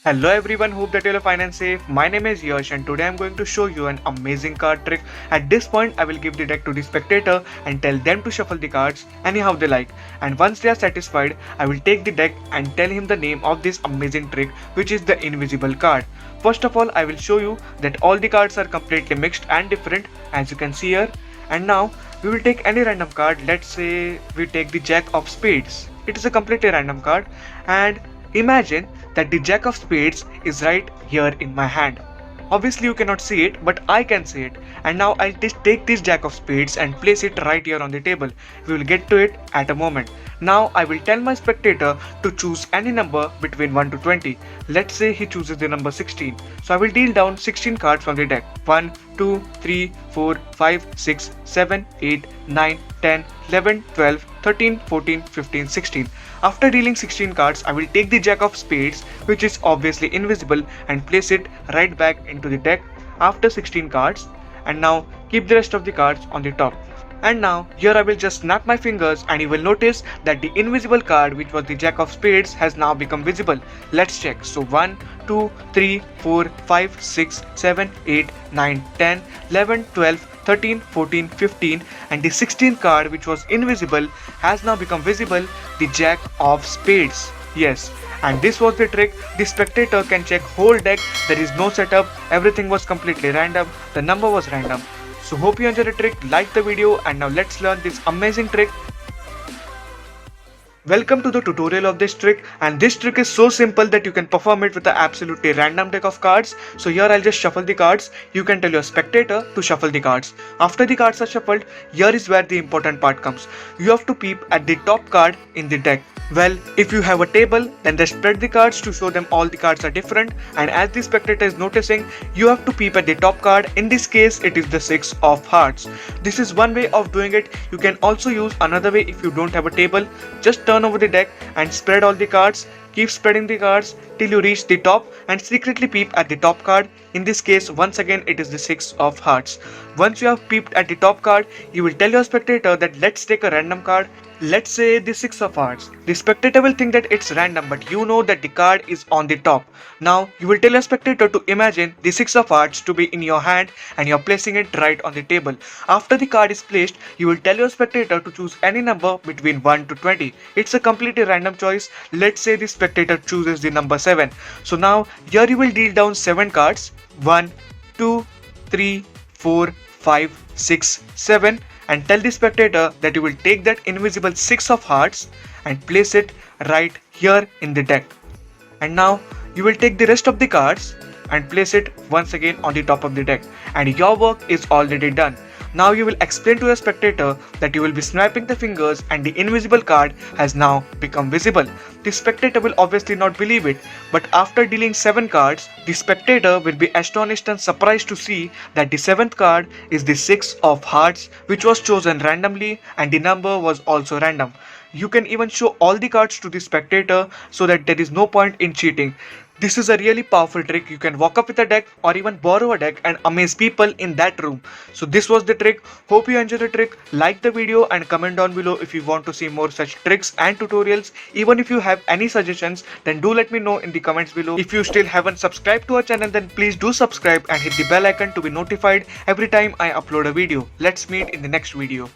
Hello everyone, hope that you're all fine and safe. My name is Yash and today I'm going to show you an amazing card trick. At this point, I will give the deck to the spectator and tell them to shuffle the cards anyhow they like. And once they are satisfied, I will take the deck and tell him the name of this amazing trick, which is the invisible card. First of all, I will show you that all the cards are completely mixed and different, as you can see here. And now we will take any random card. Let's say we take the Jack of Spades. It is a completely random card, and imagine that the Jack of Spades is right here in my hand. Obviously you cannot see it, but I can see it. And now I'll just take this Jack of Spades and place it right here on the table. We will get to it at a moment. Now I will tell my spectator to choose any number between 1 to 20. Let's say he chooses the number 16. So I will deal down 16 cards from the deck. 1, 2, 3, 4, 5, 6, 7, 8, 9, 10, 11, 12, 13, 14, 15, 16. After dealing 16 cards, I will take the Jack of Spades, which is obviously invisible, and place it right back into the deck after 16 cards, and now keep the rest of the cards on the top. And now here I will just snap my fingers and you will notice that the invisible card, which was the Jack of Spades, has now become visible. Let's check. So 1, 2, 3, 4, 5, 6, 7, 8, 9, 10, 11, 12, 13, 14, 15, and the 16th card, which was invisible, has now become visible, the Jack of Spades. Yes, and this was the trick. The spectator can check whole deck. There is no setup, everything was completely random, the number was random. So hope you enjoyed the trick, like the video, and now let's learn this amazing trick. Welcome to the tutorial of this trick, and this trick is so simple that you can perform it with an absolutely random deck of cards. So here I'll just shuffle the cards. You can tell your spectator to shuffle the cards. After the cards are shuffled, here is where the important part comes. You have to peep at the top card in the deck. Well, if you have a table, then they spread the cards to show them all the cards are different, and as the spectator is noticing, you have to peep at the top card. In this case, it is the 6 of hearts. This is one way of doing it. You can also use another way if you don't have a table. Just turn over the deck and spread all the cards. Keep spreading the cards till you reach the top and secretly peep at the top card. In this case, once again, it is the 6 of hearts. Once you have peeped at the top card, you will tell your spectator that let's take a random card. Let's say the 6 of hearts. The spectator will think that it's random, but you know that the card is on the top. Now you will tell your spectator to imagine the 6 of hearts to be in your hand and you're placing it right on the table. After the card is placed, you will tell your spectator to choose any number between 1 to 20. It's a completely random choice. Let's say the spectator chooses the number 7. So now here you will deal down 7 cards. 1, 2, 3, 4, 5, 6, 7, and tell the spectator that you will take that invisible 6 of hearts and place it right here in the deck. And now you will take the rest of the cards and place it once again on the top of the deck, and your work is already done. Now you will explain to your spectator that you will be snapping the fingers and the invisible card has now become visible. The spectator will obviously not believe it, but after dealing 7 cards, the spectator will be astonished and surprised to see that the 7th card is the 6 of hearts, which was chosen randomly, and the number was also random. You can even show all the cards to the spectator so that there is no point in cheating. This is a really powerful trick. You can walk up with a deck or even borrow a deck and amaze people in that room. So this was the trick. Hope you enjoyed the trick. Like the video and comment down below if you want to see more such tricks and tutorials. Even if you have any suggestions, then do let me know in the comments below. If you still haven't subscribed to our channel, then please do subscribe and hit the bell icon to be notified every time I upload a video. Let's meet in the next video.